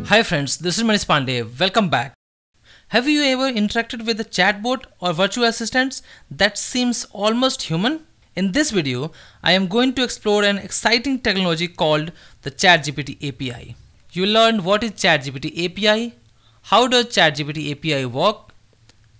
Hi friends, this is Manish Pandey. Welcome back. Have you ever interacted with a chatbot or virtual assistants that seems almost human? In this video, I am going to explore an exciting technology called the ChatGPT API. You will learn what is ChatGPT API, how does ChatGPT API work,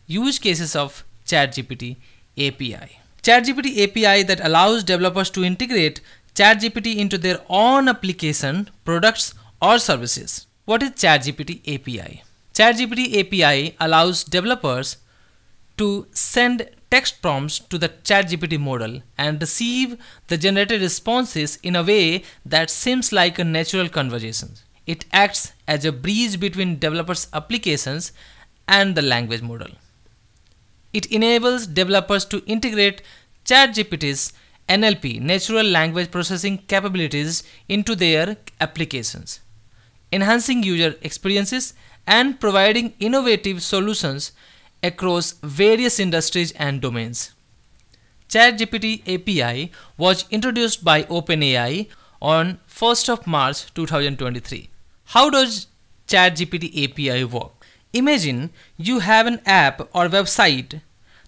use cases of ChatGPT API. ChatGPT API that allows developers to integrate ChatGPT into their own application, products or services. What is ChatGPT API? ChatGPT API allows developers to send text prompts to the ChatGPT model and receive the generated responses in a way that seems like a natural conversation. It acts as a bridge between developers' applications and the language model. It enables developers to integrate ChatGPT's NLP, natural language processing capabilities into their applications, enhancing user experiences and providing innovative solutions across various industries and domains. ChatGPT API was introduced by OpenAI on 1st of March 2023. How does ChatGPT API work? Imagine you have an app or website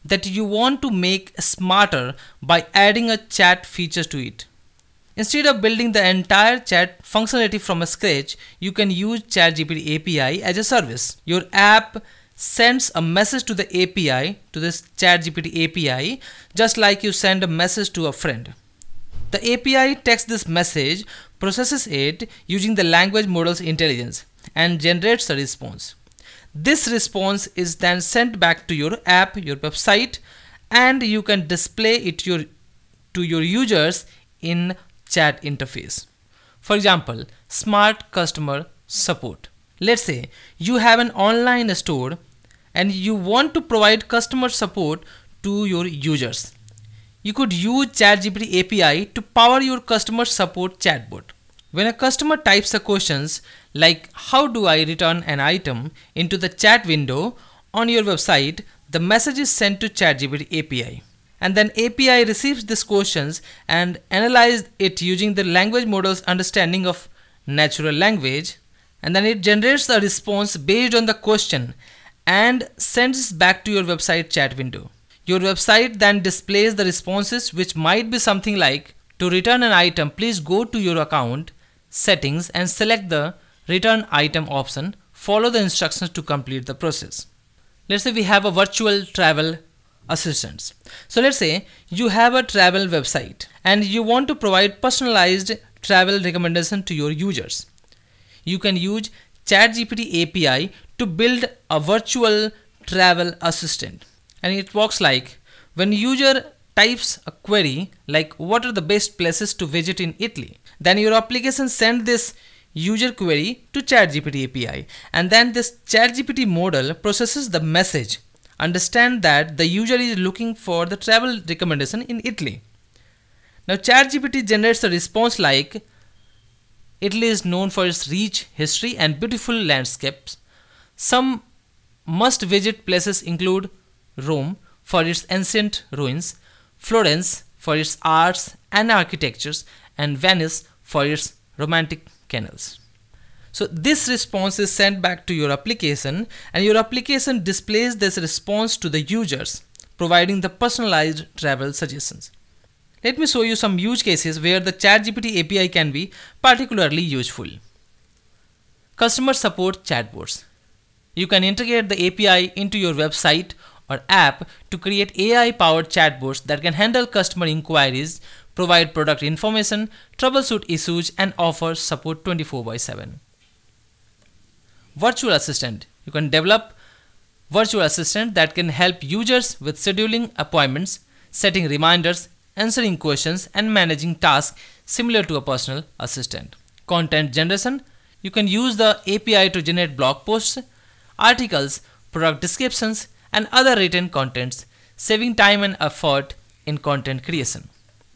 that you want to make smarter by adding a chat feature to it. Instead of building the entire chat functionality from scratch, you can use ChatGPT API as a service. Your app sends a message to the API, to this ChatGPT API, just like you send a message to a friend. The API takes this message, processes it using the language model's intelligence, and generates a response. This response is then sent back to your app, your website, and you can display it to your users in chat interface. For example, smart customer support. Let's say you have an online store and you want to provide customer support to your users. You could use ChatGPT API to power your customer support chatbot. When a customer types a questions like how do I return an item into the chat window on your website, the message is sent to ChatGPT API. And then API receives these questions and analyzes it using the language model's understanding of natural language, and then it generates a response based on the question and sends it back to your website chat window. Your website then displays the responses, which might be something like, to return an item, please go to your account settings and select the return item option. Follow the instructions to complete the process. Let's say we have a virtual travel assistants. So let's say you have a travel website and you want to provide personalized travel recommendation to your users. You can use ChatGPT API to build a virtual travel assistant, and it works like when user types a query like what are the best places to visit in Italy, then your application sends this user query to ChatGPT API, and then this ChatGPT model processes the message, understand that the user is looking for the travel recommendation in Italy. Now ChatGPT generates a response like, Italy is known for its rich history and beautiful landscapes. Some must visit places include Rome for its ancient ruins, Florence for its arts and architectures, and Venice for its romantic canals. So this response is sent back to your application, and your application displays this response to the users, providing the personalized travel suggestions. Let me show you some use cases where the ChatGPT API can be particularly useful. Customer support chatbots. You can integrate the API into your website or app to create AI-powered chatbots that can handle customer inquiries, provide product information, troubleshoot issues, and offer support 24/7. Virtual assistant. You can develop virtual assistant that can help users with scheduling appointments, setting reminders, answering questions, and managing tasks similar to a personal assistant. Content generation. You can use the API to generate blog posts, articles, product descriptions, and other written contents, saving time and effort in content creation.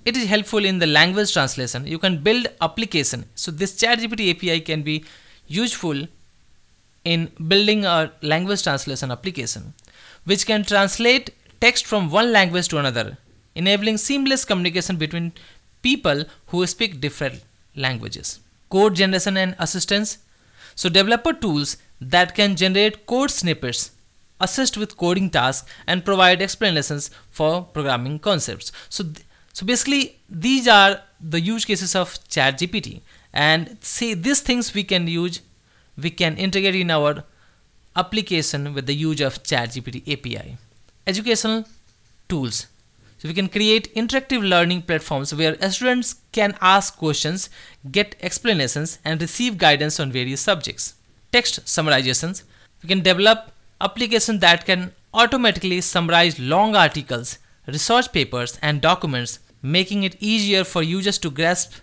It is helpful in the language translation. You can build application. So this ChatGPT API can be useful in building a language translation application, which can translate text from one language to another, enabling seamless communication between people who speak different languages. Code generation and assistance. So developer tools that can generate code snippets, assist with coding tasks, and provide explanations for programming concepts. So basically these are the use cases of ChatGPT, and see these things we can integrate in our application with the use of ChatGPT API. Educational tools. So we can create interactive learning platforms where students can ask questions, get explanations, and receive guidance on various subjects. Text summarizations. We can develop applications that can automatically summarize long articles, research papers, and documents, making it easier for users to grasp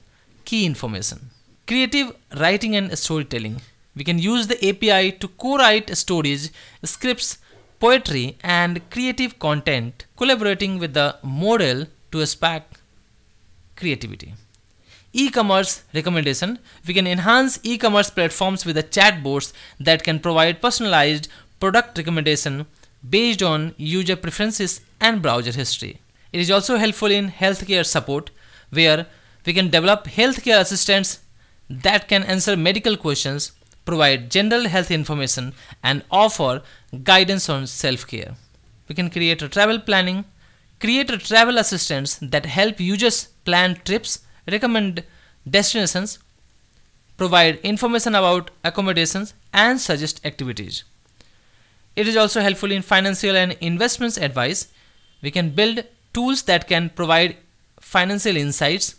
key information. Creative writing and storytelling. We can use the API to co-write stories, scripts, poetry, and creative content, collaborating with the model to spark creativity. E-commerce recommendation. We can enhance e-commerce platforms with the chatbots that can provide personalized product recommendation based on user preferences and browser history. It is also helpful in healthcare support, where we can develop healthcare assistants that can answer medical questions, provide general health information, and offer guidance on self-care. We can create a travel assistants that help users plan trips, recommend destinations, provide information about accommodations, and suggest activities. It is also helpful in financial and investments advice. We can build tools that can provide financial insights,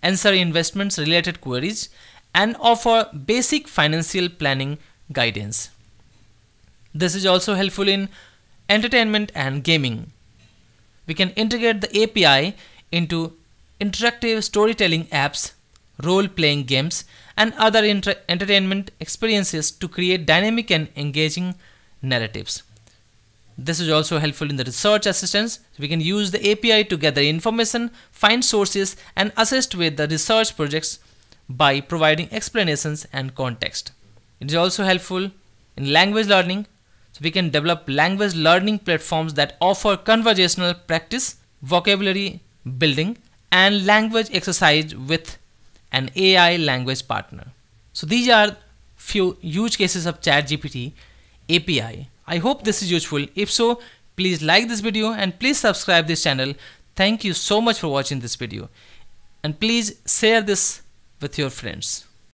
answer investments related queries, and offer basic financial planning guidance. This is also helpful in entertainment and gaming. We can integrate the API into interactive storytelling apps, role-playing games, and other entertainment experiences to create dynamic and engaging narratives. This is also helpful in the research assistance. We can use the API to gather information, find sources, and assist with the research projects by providing explanations and context. It is also helpful in language learning. So we can develop language learning platforms that offer conversational practice, vocabulary building, and language exercise with an AI language partner. So these are few use cases of ChatGPT API. I hope this is useful. If so, please like this video and please subscribe this channel. Thank you so much for watching this video, and please share this with your friends.